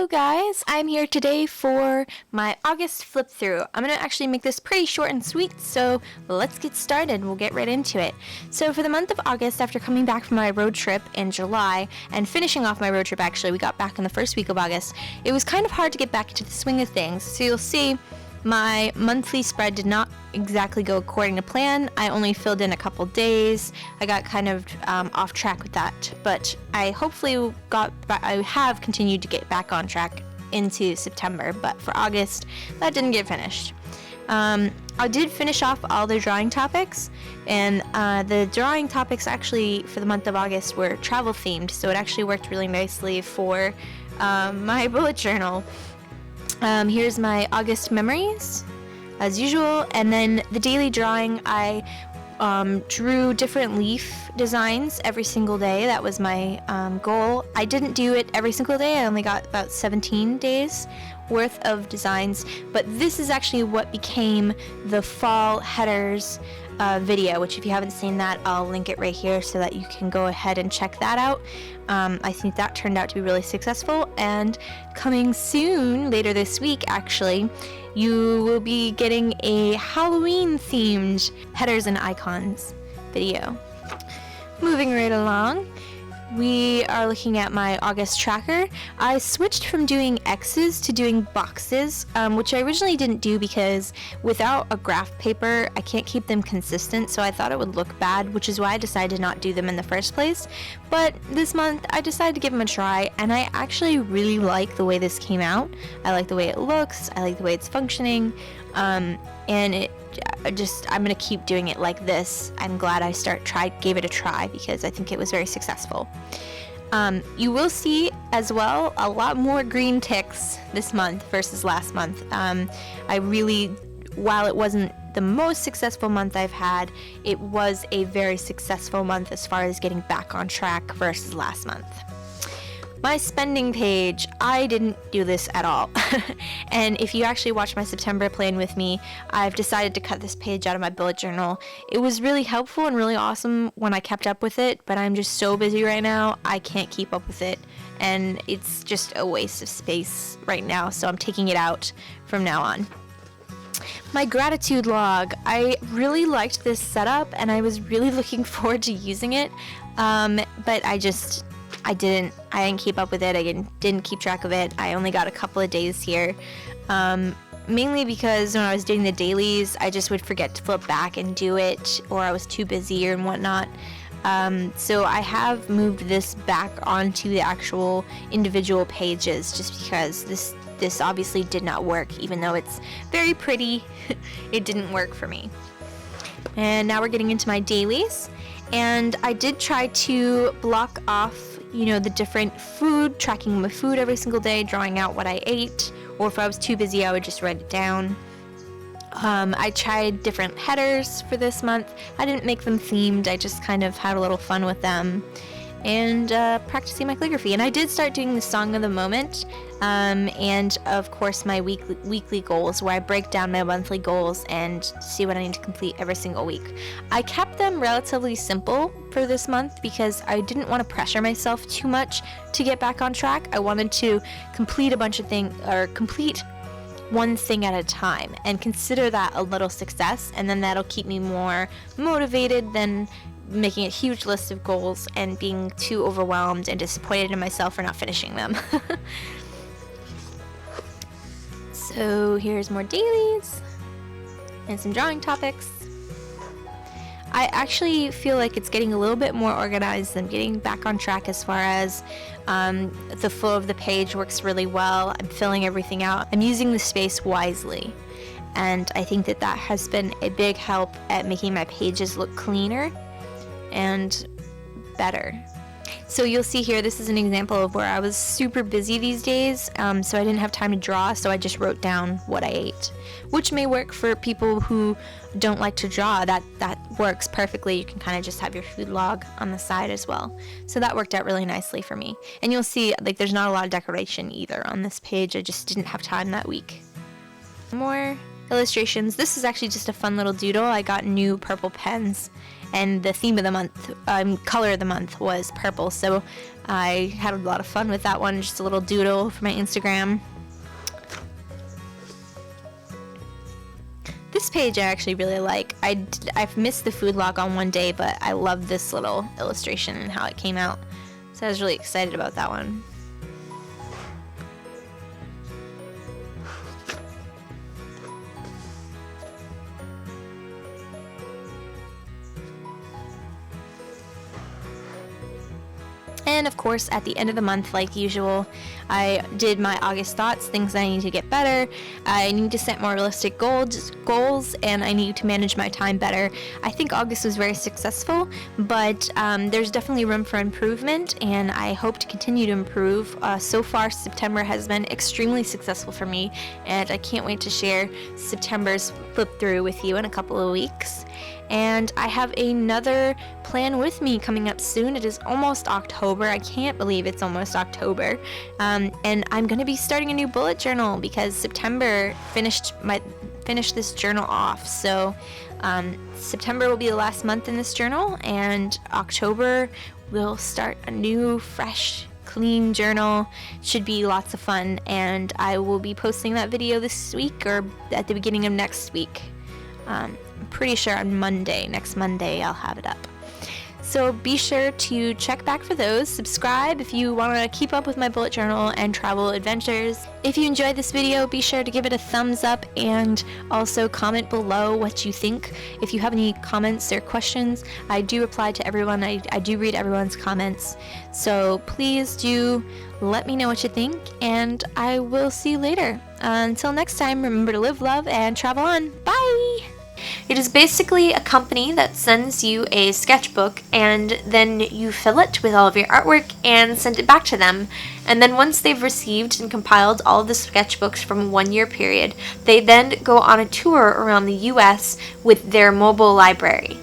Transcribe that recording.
Hello guys, I'm here today for my August flip through. I'm going to actually make this pretty short and sweet, so let's get started. We'll get right into it. So for the month of August, after coming back from my road trip in July and finishing off my road trip, actually we got back in the first week of August, it was kind of hard to get back into the swing of things. So you'll see my monthly spread did not exactly go according to plan. I only filled in a couple days. I got kind of off track with that, but I have continued to get back on track into September, but for August, that didn't get finished. I did finish off all the drawing topics, and the drawing topics actually for the month of August were travel themed, so it actually worked really nicely for my bullet journal. Here's my August memories, as usual, and then the daily drawing, I drew different leaf designs every single day. That was my goal. I didn't do it every single day. I only got about 17 days worth of designs, but this is actually what became the fall headers video, which if you haven't seen that, I'll link it right here so that you can go ahead and check that out. I think that turned out to be really successful, and coming soon, later this week actually, you will be getting a Halloween themed headers and icons video. Moving right along, we are looking at my August tracker. I switched from doing X's to doing boxes, which I originally didn't do because without a graph paper, I can't keep them consistent, so I thought it would look bad, which is why I decided to not do them in the first place. But this month, I decided to give them a try, and I actually really like the way this came out. I like the way it looks, I like the way it's functioning, and I'm gonna keep doing it like this. I'm glad I gave it a try because I think it was very successful. You will see as well a lot more green ticks this month versus last month. While it wasn't the most successful month I've had, it was a very successful month as far as getting back on track versus last month. My spending page, I didn't do this at all. And if you actually watch my September plan with me, I've decided to cut this page out of my bullet journal. It was really helpful and really awesome when I kept up with it, but I'm just so busy right now, I can't keep up with it. And it's just a waste of space right now, so I'm taking it out from now on. My gratitude log, I really liked this setup and I was really looking forward to using it, but I didn't keep up with it. I didn't keep track of it. I only got a couple of days here, mainly because when I was doing the dailies, I just would forget to flip back and do it, or I was too busy and whatnot. So I have moved this back onto the actual individual pages just because this obviously did not work, even though it's very pretty. It didn't work for me. And now we're getting into my dailies, and I did try to block off the different food, tracking my food every single day, drawing out what I ate, or if I was too busy, I would just write it down. I tried different headers for this month. I didn't make them themed, I just kind of had a little fun with them, and practicing my calligraphy. And I did start doing the song of the moment, and of course my weekly goals, where I break down my monthly goals and see what I need to complete every single week. I kept them relatively simple for this month because I didn't want to pressure myself too much to get back on track. I wanted to complete a bunch of things, or complete one thing at a time, and consider that a little success, and then that'll keep me more motivated than making a huge list of goals and being too overwhelmed and disappointed in myself for not finishing them. So here's more dailies and some drawing topics. I actually feel like it's getting a little bit more organized and getting back on track as far as the flow of the page works really well. I'm filling everything out. I'm using the space wisely, and I think that has been a big help at making my pages look cleaner and better. So you'll see here, this is an example of where I was super busy these days, so I didn't have time to draw, so I just wrote down what I ate, which may work for people who don't like to draw. That works perfectly. You can kind of just have your food log on the side as well. So that worked out really nicely for me. And you'll see, like, there's not a lot of decoration either on this page. I just didn't have time that week. More illustrations. This is actually just a fun little doodle. I got new purple pens, and the theme of the month, color of the month was purple, so I had a lot of fun with that one, just a little doodle for my Instagram. This page I actually really like. I've missed the food log on one day, but I love this little illustration and how it came out. So I was really excited about that one. And of course, at the end of the month, like usual, I did my August thoughts, things that I need to get better. I need to set more realistic goals, and I need to manage my time better. I think August was very successful, but there's definitely room for improvement, and I hope to continue to improve. So far, September has been extremely successful for me, and I can't wait to share September's flip through with you in a couple of weeks. And I have another plan with me coming up soon. It is almost October. I can't believe it's almost October. And I'm going to be starting a new bullet journal because September finished this journal off. So September will be the last month in this journal, and October we'll start a new, fresh, clean journal. Should be lots of fun, and I will be posting that video this week or at the beginning of next week. I'm pretty sure on next Monday, I'll have it up. So be sure to check back for those. Subscribe if you want to keep up with my bullet journal and travel adventures. If you enjoyed this video, be sure to give it a thumbs up and also comment below what you think. If you have any comments or questions, I do reply to everyone. I do read everyone's comments. So please do let me know what you think, and I will see you later. Until next time, remember to live, love, and travel on. Bye! It is basically a company that sends you a sketchbook, and then you fill it with all of your artwork and send it back to them. And then once they've received and compiled all of the sketchbooks from a 1-year period, they then go on a tour around the US with their mobile library.